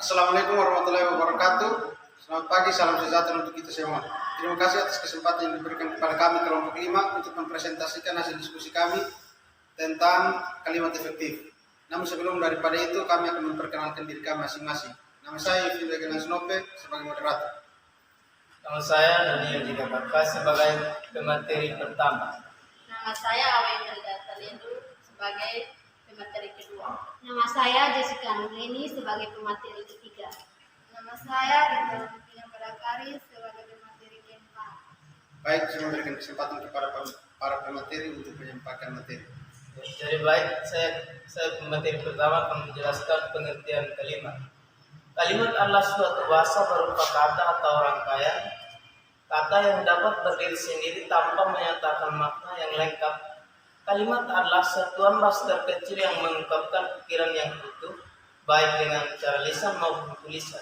Assalamualaikum warahmatullahi wabarakatuh. Selamat pagi, salam sejahtera untuk kita semua. Terima kasih atas kesempatan yang diberikan kepada kami kelompok 5 untuk mempresentasikan hasil diskusi kami tentang kalimat efektif. Namun sebelum daripada itu kami akan memperkenalkan diri kami masing-masing. Nama saya Yufil Wegelan Snope sebagai moderator. Nama saya Daniel Jigabaka sebagai pemateri pertama. Nama saya Awe Melda Talendu sebagai pemateri kedua. Nama saya Jessica Nurleni sebagai pemateri ketiga. Nama saya Rita Pina Badakari sebagai pemateri keempat. Baik, saya memberikan kesempatan kepada para pemateri untuk menyampaikan materi. Jadi baik, saya pemateri pertama akan menjelaskan pengertian kalimat. Kalimat adalah suatu bahasa berupa kata atau rangkaian kata yang dapat berdiri sendiri tanpa menyatakan makna yang lengkap. Kalimat adalah satuan bahasa terkecil yang mengungkapkan pikiran yang utuh, baik dengan cara lisan maupun tulisan.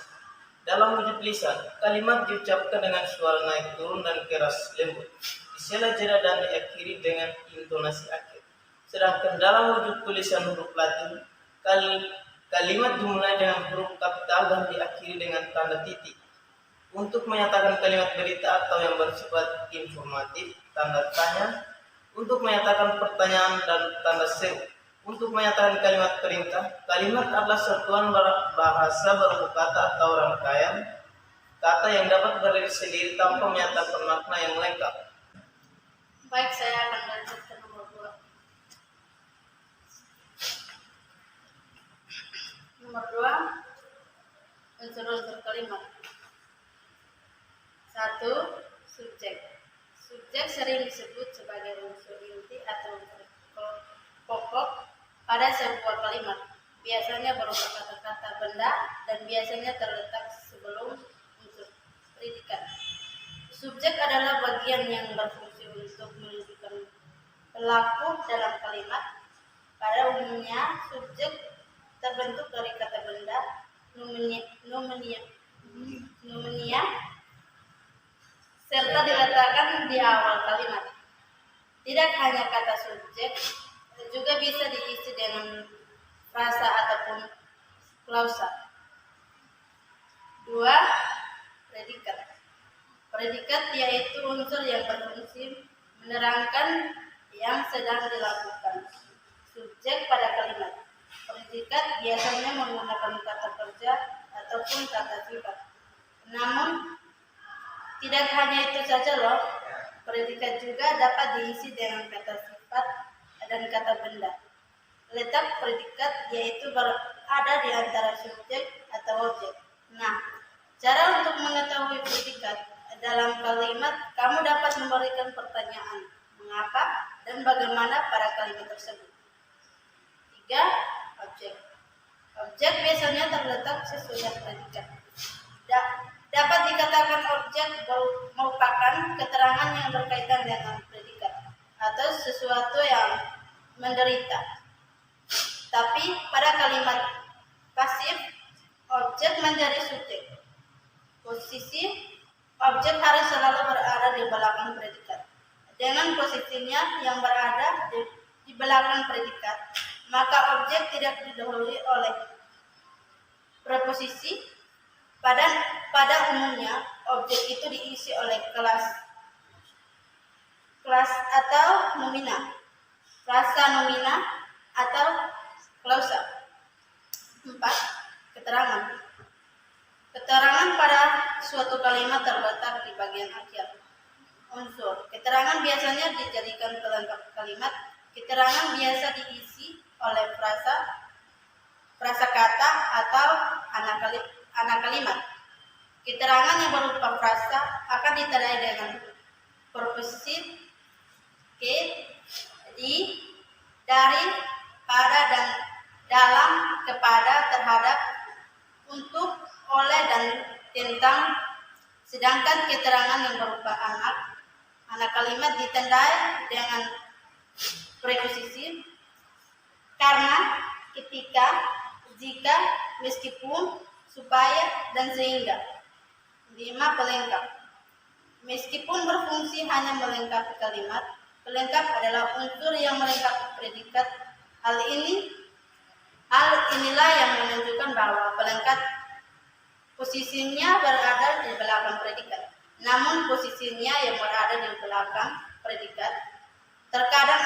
Dalam wujud lisan, kalimat diucapkan dengan suara naik turun dan keras lembut, disela jeda dan diakhiri dengan intonasi akhir. Sedangkan dalam wujud tulisan huruf Latin, kalimat dimulai dengan huruf kapital dan diakhiri dengan tanda titik. Untuk menyatakan kalimat berita atau yang bersifat informatif, tanda tanya. Untuk menyatakan pertanyaan dan tanda seru. Untuk menyatakan kalimat perintah, kalimat adalah satuan bahasa berupa kata atau rangkaian kata yang dapat berdiri sendiri tanpa menyatakan makna yang lengkap. Baik, saya akan melanjutkan nomor 2. Nomor 2, unsur-unsur kalimat. 1. Subjek. Subjek sering disebut sebagai unsur inti atau unsur pokok pada sebuah kalimat. Biasanya berupa kata-kata benda dan biasanya terletak sebelum unsur predikat. Subjek adalah bagian yang berfungsi untuk menunjukkan pelaku dalam kalimat. Pada umumnya, subjek terbentuk dari kata benda, nomenia, serta diletakkan di awal kalimat. Tidak hanya kata subjek, juga bisa diisi dengan frasa ataupun klausa. 2. Predikat. Predikat yaitu unsur yang berfungsi menerangkan yang sedang dilakukan subjek pada kalimat. Predikat biasanya menggunakan kata kerja ataupun kata sifat. Namun tidak hanya itu saja loh, predikat juga dapat diisi dengan kata sifat dan kata benda. Letak predikat yaitu berada di antara subjek atau objek. Nah, cara untuk mengetahui predikat dalam kalimat, kamu dapat memberikan pertanyaan mengapa dan bagaimana pada kalimat tersebut. 3. Objek. Objek biasanya terletak sesudah predikat. Dapat dikatakan objek merupakan keterangan yang berkaitan dengan predikat atau sesuatu yang menderita. Tapi pada kalimat pasif, objek menjadi subjek. Posisi objek harus selalu berada di belakang predikat. Dengan posisinya yang berada di belakang predikat, maka objek tidak didahului oleh preposisi. Pada umumnya, objek itu diisi oleh kelas atau nomina, frasa nomina atau klausa. 4. Keterangan. Keterangan pada suatu kalimat terletak di bagian akhir. Unsur. Keterangan biasanya dijadikan pelengkap kalimat. Keterangan biasa diisi oleh frasa kata atau anak kalimat. Keterangan yang berupa frasa akan ditandai dengan preposisi ke, di, dari, pada, dan dalam, kepada, terhadap, untuk, oleh, dan tentang. Sedangkan keterangan yang berupa anak kalimat ditandai dengan preposisi karena, ketika, jika, meskipun, supaya, dan sehingga. 5. Pelengkap. Meskipun berfungsi hanya melengkapi kalimat, pelengkap adalah unsur yang melengkapi predikat. Hal inilah yang menunjukkan bahwa posisinya berada di belakang predikat. Namun posisinya yang berada di belakang predikat terkadang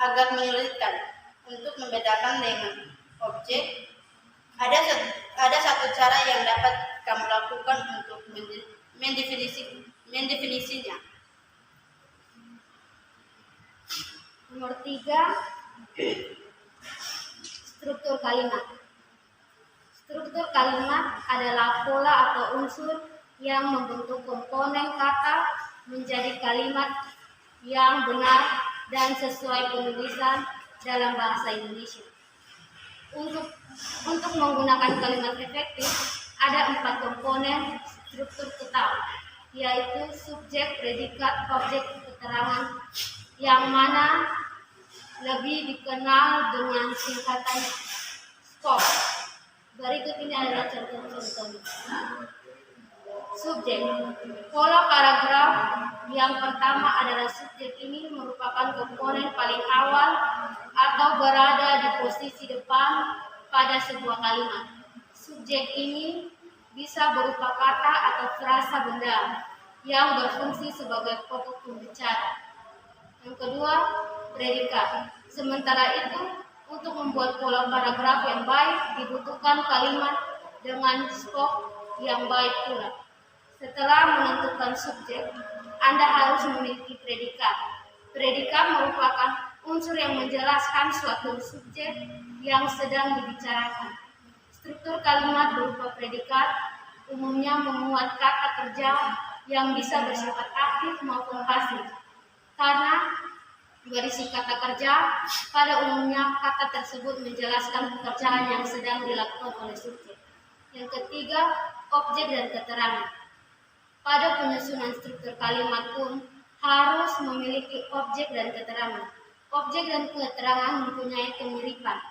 agak menyulitkan untuk membedakan dengan objek. Ada satu cara yang dapat kamu lakukan untuk mendefinisinya. Nomor 3, struktur kalimat. Struktur kalimat adalah pola atau unsur yang membentuk komponen kata menjadi kalimat yang benar dan sesuai penulisan dalam bahasa Indonesia. Untuk menggunakan kalimat efektif, ada 4 komponen struktur utama, yaitu subjek, predikat, objek, keterangan, yang mana lebih dikenal dengan singkatan SPOK. Berikut ini adalah contoh-contohnya. Subjek, pola paragraf yang pertama adalah subjek ini merupakan komponen paling awal atau berada di posisi depan pada sebuah kalimat. Subjek ini bisa berupa kata atau frasa benda yang berfungsi sebagai pokok pembicara. Yang kedua, predikat. Sementara itu, untuk membuat pola paragraf yang baik dibutuhkan kalimat dengan skop yang baik pula. Setelah menentukan subjek, Anda harus memiliki predikat. Predikat merupakan unsur yang menjelaskan suatu subjek yang sedang dibicarakan. Struktur kalimat berupa predikat umumnya memuat kata kerja yang bisa bersifat aktif maupun pasif. Karena berisi kata kerja, pada umumnya kata tersebut menjelaskan pekerjaan yang sedang dilakukan oleh subjek. Yang ketiga, objek dan keterangan. Pada penyusunan struktur kalimat pun harus memiliki objek dan keterangan. Objek dan keterangan mempunyai kemiripan.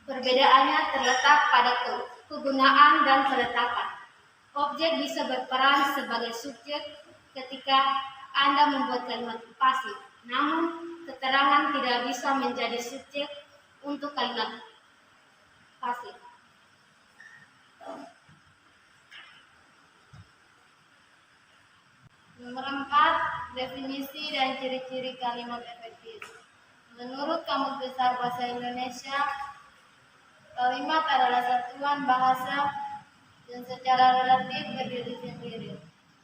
Perbedaannya terletak pada kegunaan dan peletakan. Objek bisa berperan sebagai subjek ketika Anda membuat kalimat pasif. Namun, keterangan tidak bisa menjadi subjek untuk kalimat pasif. Nomor 4, definisi dan ciri-ciri kalimat efektif. Menurut Kamus Besar Bahasa Indonesia, kalimat adalah satuan bahasa yang secara relatif berdiri sendiri,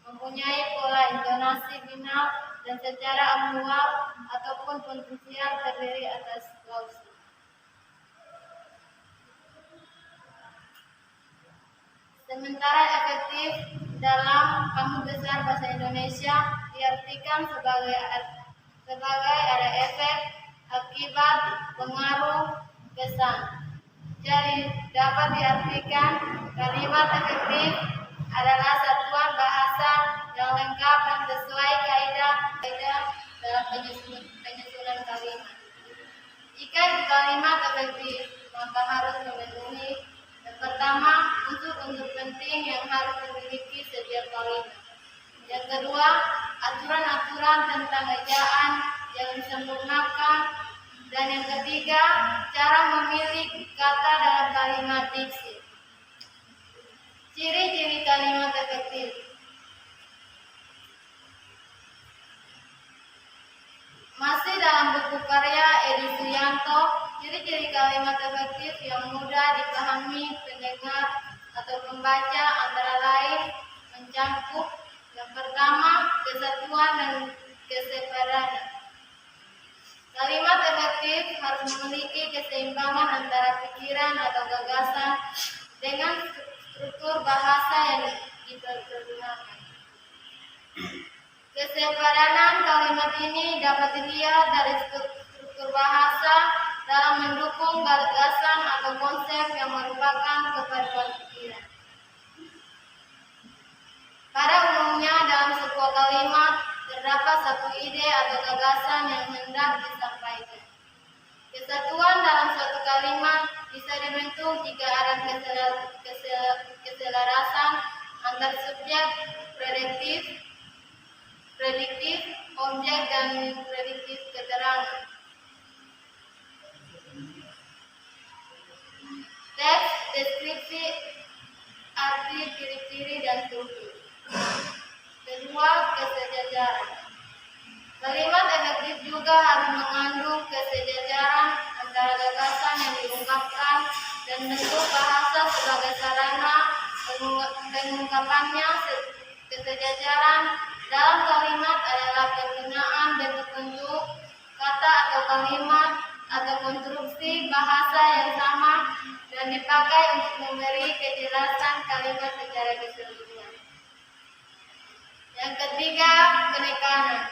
mempunyai pola intonasi binal dan secara aktual ataupun potensial terdiri atas klausul. Sementara efektif dalam Kamus Besar Bahasa Indonesia diartikan sebagai ada efek, akibat, pengaruh, kesan. Jadi dapat diartikan kalimat efektif adalah satuan bahasa yang lengkap dan sesuai kaidah dalam penyusunan kalimat. Jika kalimat efektif, maka harus memenuhi yang pertama, unsur-unsur penting yang harus dimiliki setiap kalimat. Yang kedua, aturan-aturan tentang ejaan yang disempurnakan. Dan yang ketiga, cara memilih kata dalam kalimat diksi. Ciri-ciri kalimat efektif. Masih dalam buku karya Edi Suyanto, ciri-ciri kalimat efektif yang mudah dipahami pendengar atau pembaca antara lain mencakup yang pertama, kesatuan dan kesepadan. Kalimat efektif harus memiliki keseimbangan antara pikiran atau gagasan dengan struktur bahasa yang dipergunakan. Kesepadanan kalimat ini dapat dilihat dari struktur bahasa dalam mendukung gagasan atau konsep yang merupakan kepaduan pikiran. Pada umumnya dalam sebuah kalimat terdapat satu ide atau gagasan yang hendak disampaikan. Kesatuan dalam suatu kalimat bisa dibentuk jika ada keselarasan antar subjek, prediktif, objek, dan prediktif keterangan. Teks, deskripsi, arti, mengerti ciri-ciri dan struktur. Kedua, kesejajaran. Kalimat efektif juga harus mengandung kesejajaran antara gagasan yang diungkapkan dan bentuk bahasa sebagai sarana pengungkapannya. Kesejajaran dalam kalimat adalah penggunaan bentuk-bentuk kata atau kalimat atau konstruksi bahasa yang sama dan dipakai untuk memberi kejelasan kalimat secara keseluruhan. Yang ketiga, penekanan.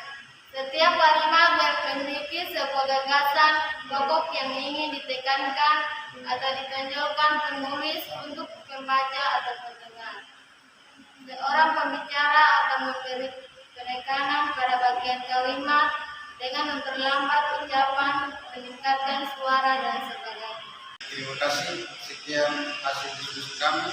Setiap kalimat memiliki sebuah gagasan pokok yang ingin ditekankan atau ditonjolkan penulis untuk pembaca atau pendengar. Seorang pembicara akan memberi penekanan pada bagian kalimat dengan memperlambat ucapan, meningkatkan suara, dan sebagainya. Terima kasih. Sekian hasil diskusi kami.